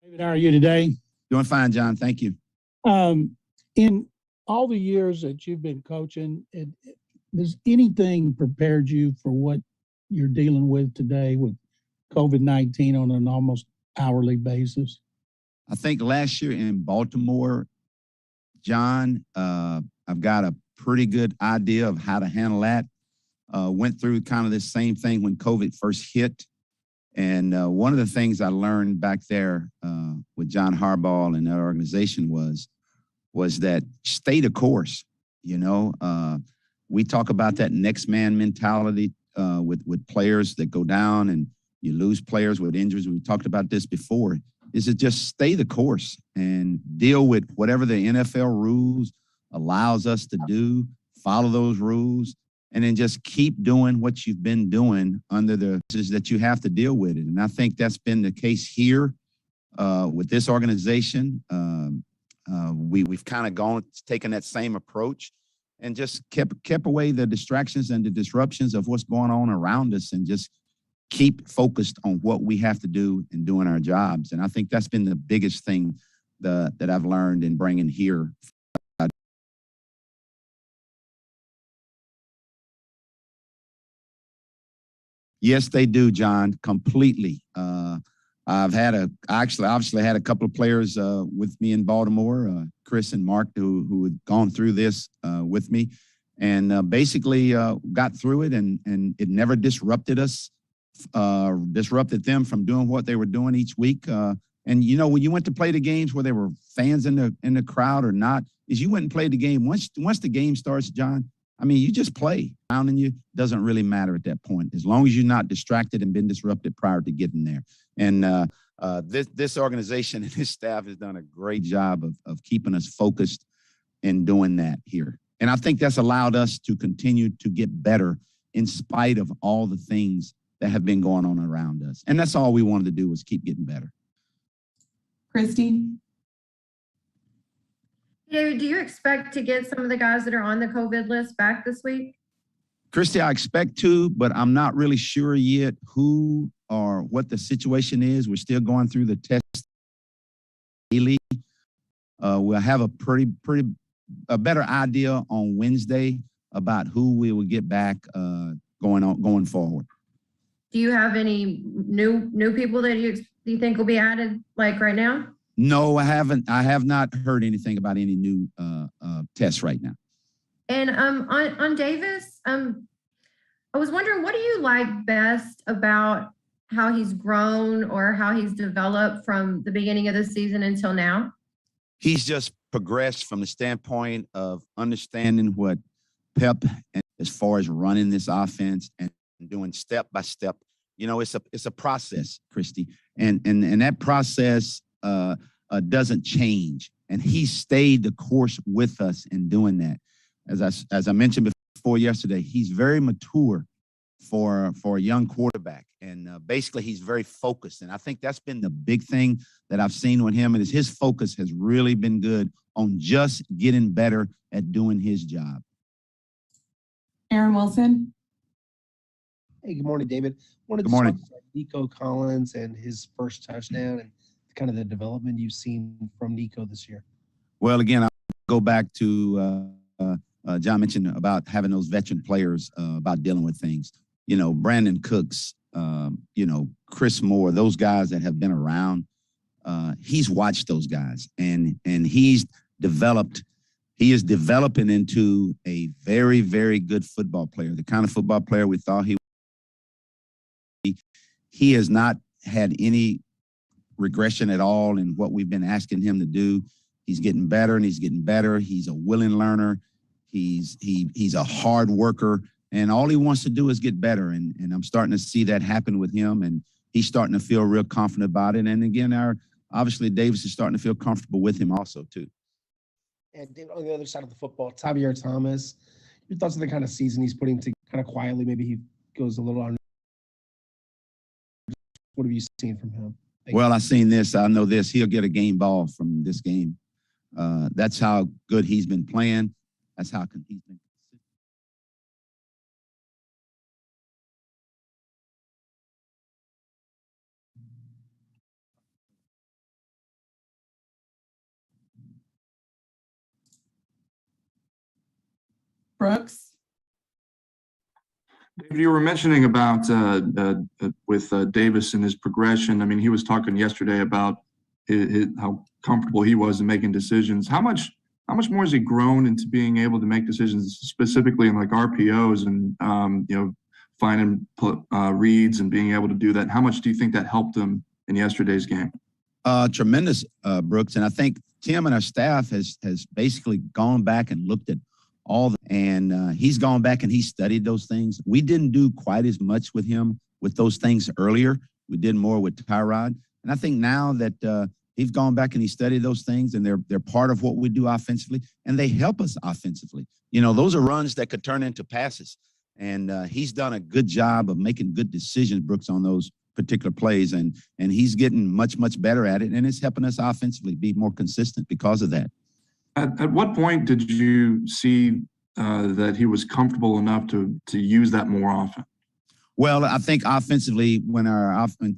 David, how are you today? Doing fine, John. Thank you. In all the years that you've been coaching, has anything prepared you for what you're dealing with today with COVID-19 on an almost hourly basis? I think last year in Baltimore, John, I've got a pretty good idea of how to handle that. Went through kind of the same thing when COVID first hit. And one of the things I learned back there with John Harbaugh and that organization was that stay the course. You know, we talk about that next man mentality with players that go down and you lose players with injuries. We talked about this before. Is it just stay the course and deal with whatever the NFL rules allows us to do, follow those rules, and then just keep doing what you've been doing under the that you have to deal with it. And I think that's been the case here with this organization. We've kind of taken that same approach and just kept away the distractions and the disruptions of what's going on around us and just keep focused on what we have to do in doing our jobs. And I think that's been the biggest thing that I've learned in bringing here. Yes, they do, John, completely. Obviously had a couple of players with me in Baltimore, Chris and Mark, who had gone through this with me, and basically got through it, and it never disrupted us, disrupted them from doing what they were doing each week. And you know, when you went to play the games where there were fans in the crowd or not, is you went and played the game. Once the game starts, John, I mean, you just play. Around you doesn't really matter at that point, as long as you're not distracted and been disrupted prior to getting there. And this organization and this staff has done a great job of keeping us focused and doing that here. And I think that's allowed us to continue to get better in spite of all the things that have been going on around us. And that's all we wanted to do, was keep getting better. Christy? Do you expect to get some of the guys that are on the COVID list back this week? Christy, I expect to, but I'm not really sure yet who or what the situation is. We're still going through the test daily. We'll have a a better idea on Wednesday about who we will get back going forward. Do you have any new people that you think will be added like right now? No, I haven't. I have not heard anything about any new tests right now. And on Davis, I was wondering, what do you like best about how he's grown or how he's developed from the beginning of the season until now? He's just progressed from the standpoint of understanding what Pep, and as far as running this offense and doing step by step. You know, it's a process, Christy, and that process doesn't change. And he stayed the course with us in doing that. As I mentioned before yesterday, he's very mature for a young quarterback, and basically he's very focused. And I think that's been the big thing that I've seen with him, and is his focus has really been good on just getting better at doing his job. Aaron Wilson? Hey, good morning, David. Good morning. Talk about Nico Collins and his first touchdown and kind of the development you've seen from Nico this year. Well, again, I'll go back to John mentioned about having those veteran players about dealing with things. You know, Brandon Cooks, you know, Chris Moore, those guys that have been around. He's watched those guys, and he's developed. He is developing into a very, very good football player, the kind of football player we thought he would be. He has not had any regression at all in what we've been asking him to do. He's getting better, and he's getting better. He's a willing learner. He's a hard worker, and all he wants to do is get better. And I'm starting to see that happen with him, and he's starting to feel real confident about it. And again, obviously Davis is starting to feel comfortable with him also too. And David, on the other side of the football, Tavierre Thomas, your thoughts on the kind of season he's putting together, kind of quietly? Maybe he goes a little on. What have you seen from him? Well, I've seen this. I know this. He'll get a game ball from this game. That's how good he's been playing. That's how he's been. Brooks. David, you were mentioning about with Davis and his progression. I mean, he was talking yesterday about how comfortable he was in making decisions. How much more has he grown into being able to make decisions, specifically in like RPOs and finding reads and being able to do that? How much do you think that helped him in yesterday's game? Tremendous, Brooks, and I think Tim and our staff has basically gone back and looked at and he's gone back and he studied those things. We didn't do quite as much with him with those things earlier. We did more with Tyrod, and I think now that he's gone back and he studied those things, and they're part of what we do offensively, and they help us offensively. Those are runs that could turn into passes, and he's done a good job of making good decisions, Brooks, on those particular plays, and he's getting much better at it, and it's helping us offensively be more consistent because of that. At what point did you see that he was comfortable enough to use that more often? Well, I think offensively, when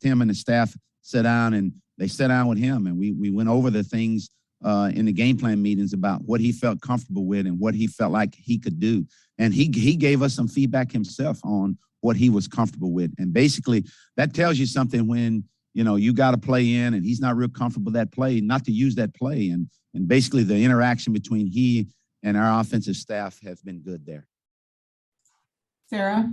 Tim and the staff sat down and they sat down with him, and we went over the things in the game plan meetings about what he felt comfortable with and what he felt like he could do, and he gave us some feedback himself on what he was comfortable with, and basically that tells you something when you got a play in and he's not real comfortable with that play, not to use that play. And basically the interaction between he and our offensive staff has been good there. Sarah.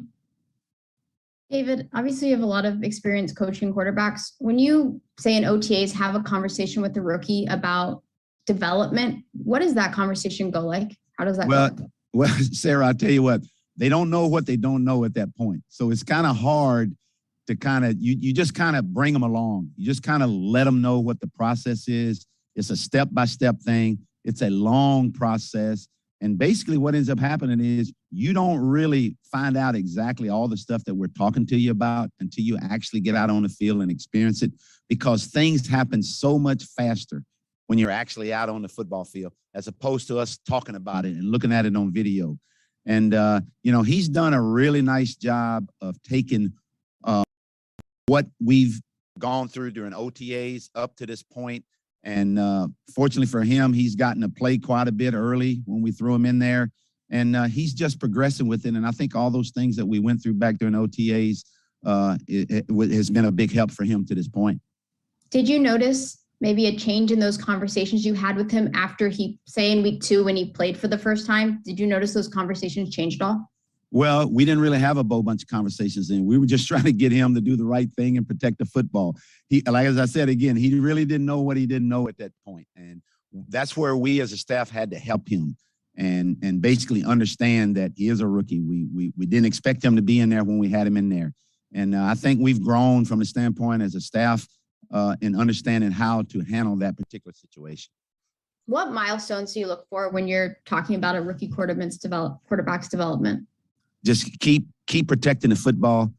David, obviously you have a lot of experience coaching quarterbacks. When you say in OTAs have a conversation with the rookie about development, what does that conversation go like? How does that go? Well, Sarah, I'll tell you what, they don't know what they don't know at that point. So it's kind of hard to you just kind of bring them along. You just kind of let them know what the process is. It's a step-by-step thing. It's a long process. And basically what ends up happening is you don't really find out exactly all the stuff that we're talking to you about until you actually get out on the field and experience it, because things happen so much faster when you're actually out on the football field as opposed to us talking about it and looking at it on video. And, he's done a really nice job of taking what we've gone through during OTAs up to this point. And fortunately for him, he's gotten to play quite a bit early when we threw him in there. And he's just progressing with it. And I think all those things that we went through back during OTAs it has been a big help for him to this point. Did you notice maybe a change in those conversations you had with him after say in week 2 when he played for the first time? Did you notice those conversations changed at all? Well, we didn't really have a bunch of conversations in. We were just trying to get him to do the right thing and protect the football. As I said, again, he really didn't know what he didn't know at that point. And that's where we as a staff had to help him and basically understand that he is a rookie. We didn't expect him to be in there when we had him in there. And I think we've grown from the standpoint as a staff in understanding how to handle that particular situation. What milestones do you look for when you're talking about a rookie quarterback's development? Just keep protecting the football,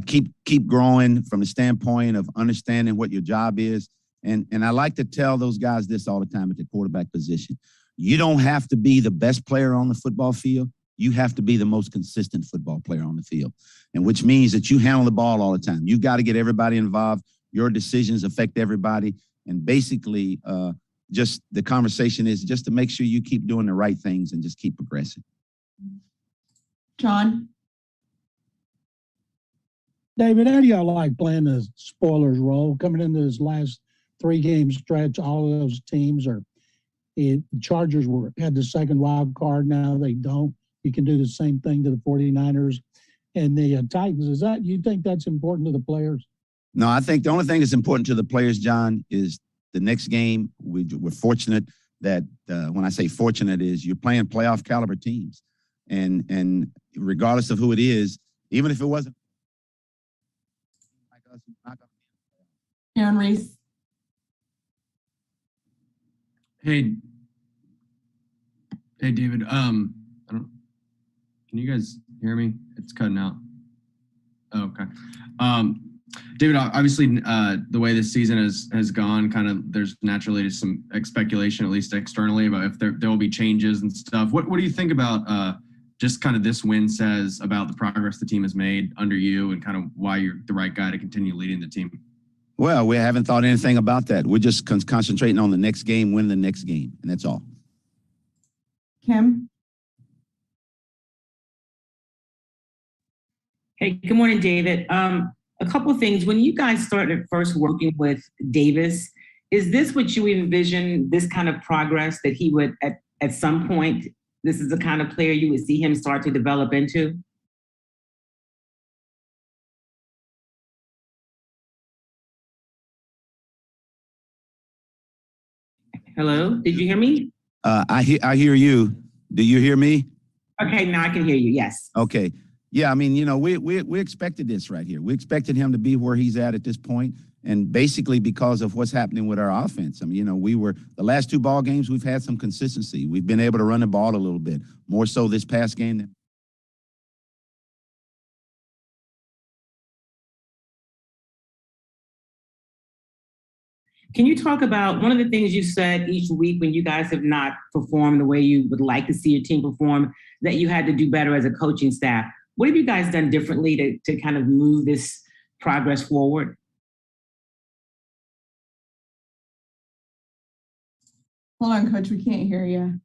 keep growing from the standpoint of understanding what your job is. And I like to tell those guys this all the time at the quarterback position. You don't have to be the best player on the football field. You have to be the most consistent football player on the field, and which means that you handle the ball all the time. You've got to get everybody involved. Your decisions affect everybody. And basically, just the conversation is just to make sure you keep doing the right things and just keep progressing. John. David, how do y'all like playing the spoilers role coming into this last 3-game stretch? All of those teams the Chargers had the second wild card. Now they don't. You can do the same thing to the 49ers and the Titans. You think that's important to the players? No, I think the only thing that's important to the players, John, is the next game. We're fortunate that when I say fortunate is you're playing playoff caliber teams. And regardless of who it is, even if it wasn't like us, not gonna be Aaron Reese. Hey, David. Can you guys hear me? It's cutting out. Oh, okay. David, obviously, the way this season has gone, kind of, there's naturally some speculation, at least externally, about if there will be changes and stuff. What do you think about just kind of this win says about the progress the team has made under you and kind of why you're the right guy to continue leading the team? Well, we haven't thought anything about that. We're just concentrating on the next game, win the next game, and that's all. Kim. Hey, good morning, David. A couple of things. When you guys started first working with Davis, is this what you envision, this kind of progress that he would, at some point, this is the kind of player you would see him start to develop into? Hello, did you hear me? I hear you. Do you hear me? Okay, now I can hear you, yes. Okay. Yeah, I mean, we expected this right here. We expected him to be where he's at this point, and basically because of what's happening with our offense. I mean, we were the last two ball games, we've had some consistency. We've been able to run the ball a little bit more so this past game. Can you talk about one of the things you said each week when you guys have not performed the way you would like to see your team perform, that you had to do better as a coaching staff? What have you guys done differently to kind of move this progress forward? Hold on, Coach, we can't hear you.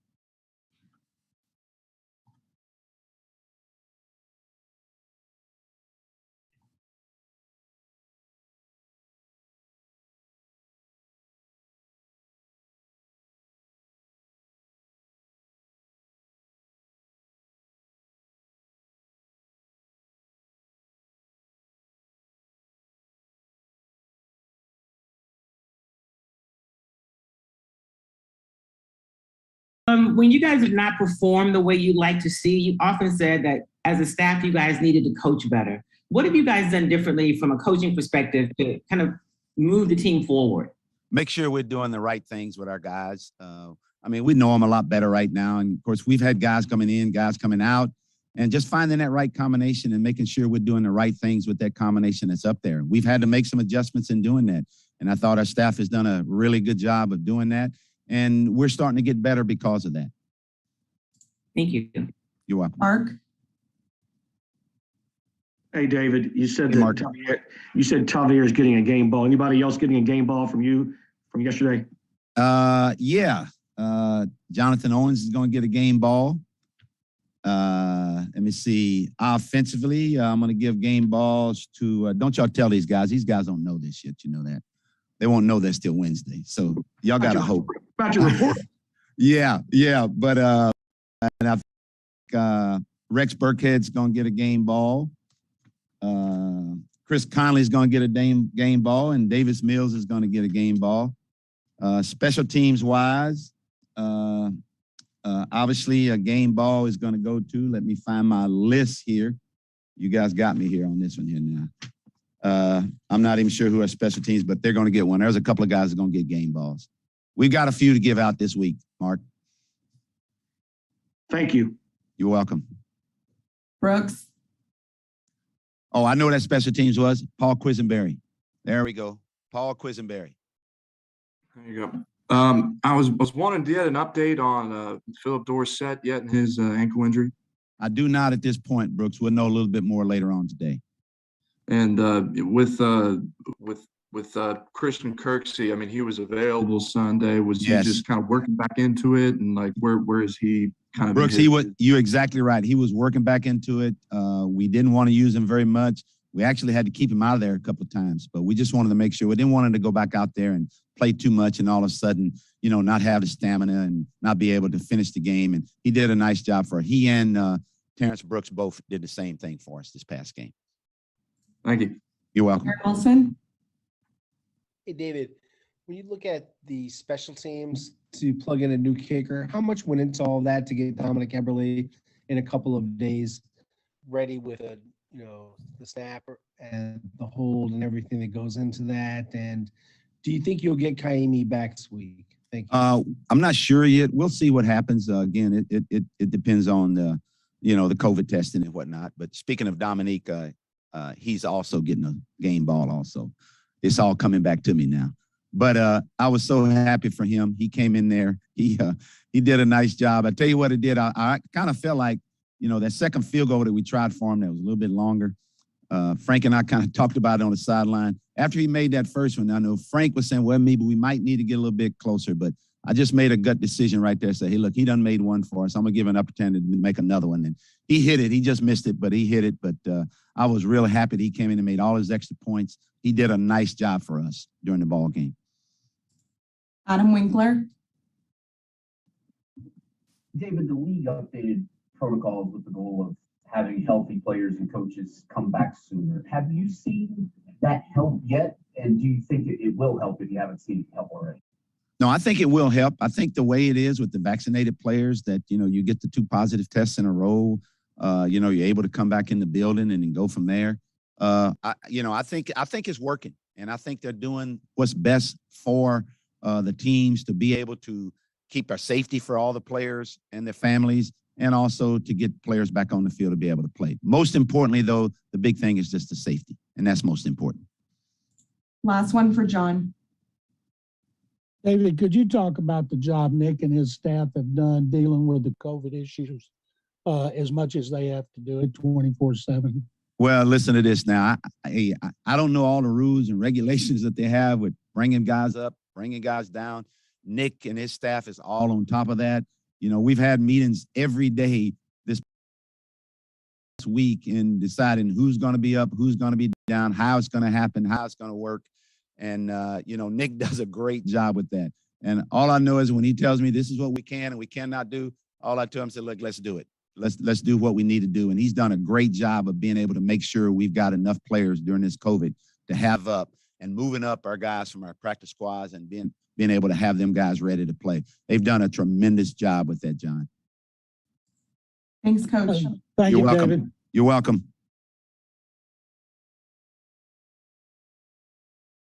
When you guys have not performed the way you'd like to see, you often said that as a staff, you guys needed to coach better. What have you guys done differently from a coaching perspective to kind of move the team forward? Make sure we're doing the right things with our guys. I mean, we know them a lot better right now. And of course, we've had guys coming in, guys coming out, and just finding that right combination and making sure we're doing the right things with that combination that's up there. We've had to make some adjustments in doing that. And I thought our staff has done a really good job of doing that. And we're starting to get better because of that. Thank you. You're welcome. Mark? Hey, David, you said Hey, Mark. Tavier is getting a game ball. Anybody else getting a game ball from you from yesterday? Yeah. Jonathan Owens is going to get a game ball. Let me see. Offensively, I'm going to give game balls to, don't y'all tell these guys. These guys don't know this yet. You know that. They won't know that's still Wednesday. So y'all got to hope. About your report. Yeah. But and I think Rex Burkhead's going to get a game ball. Chris Conley's going to get a game ball, and Davis Mills is going to get a game ball. Special teams wise, obviously a game ball is going to go to, let me find my list here. You guys got me here on this one here now. I'm not even sure who are special teams, but they're going to get one. There's a couple of guys that are going to get game balls. We've got a few to give out this week, Mark. Thank you. You're welcome. Brooks? Oh, I know what that special teams was. Paul Quisenberry. There we go. Paul Quisenberry. There you go. I was wanting to get an update on Philip Dorsett yet and his ankle injury. I do not at this point, Brooks. We'll know a little bit more later on today. And with Christian Kirksey, I mean, he was available Sunday. Was Yes. he just kind of working back into it? And like, where is he kind of? Brooks, you're exactly right. He was working back into it. We didn't want to use him very much. We actually had to keep him out of there a couple of times, but we just wanted to make sure. We didn't want him to go back out there and play too much and all of a sudden, not have the stamina and not be able to finish the game. And he did a nice job for he and Terrence Brooks both did the same thing for us this past game. Thank you. You're welcome. Eric Wilson? Hey, David, when you look at the special teams to plug in a new kicker, how much went into all that to get Dominic Eberle in a couple of days ready with the snapper and the hold and everything that goes into that? And do you think you'll get Kaimi back this week? Thank you. I'm not sure yet. We'll see what happens. Again, it depends on the COVID testing and whatnot. But speaking of Dominique, he's also getting a game ball also. It's all coming back to me now. But I was so happy for him. He came in there. He did a nice job. I tell you what it did. I kind of felt like, that second field goal that we tried for him that was a little bit longer. Frank and I kind of talked about it on the sideline. After he made that first one, I know Frank was saying, well, maybe we might need to get a little bit closer. But I just made a gut decision right there. Say, hey, look, he done made one for us. I'm gonna give him an opportunity to make another one. And he hit it. He just missed it, but he hit it. But I was really happy that he came in and made all his extra points. He did a nice job for us during the ball game. Adam Winkler. David, the league updated protocols with the goal of having healthy players and coaches come back sooner. Have you seen that help yet? And do you think it will help if you haven't seen it help already? No, I think it will help. I think the way it is with the vaccinated players that, you get the 2 positive tests in a row, you're able to come back in the building and then go from there. I think it's working, and I think they're doing what's best for the teams to be able to keep our safety for all the players and their families, and also to get players back on the field to be able to play. Most importantly, though, the big thing is just the safety, and that's most important. Last one for John. David, could you talk about the job Nick and his staff have done dealing with the COVID issues as much as they have to do it 24/7? Well, listen to this now. I don't know all the rules and regulations that they have with bringing guys up, bringing guys down. Nick and his staff is all on top of that. We've had meetings every day this week in deciding who's going to be up, who's going to be down, how it's going to happen, how it's going to work. And, Nick does a great job with that. And all I know is when he tells me this is what we can and we cannot do, all I tell him is, look, let's do it. Let's do what we need to do. And he's done a great job of being able to make sure we've got enough players during this COVID to have up and moving up our guys from our practice squads and being able to have them guys ready to play. They've done a tremendous job with that, John. Thanks, Coach. Thank you, welcome. David. You're welcome.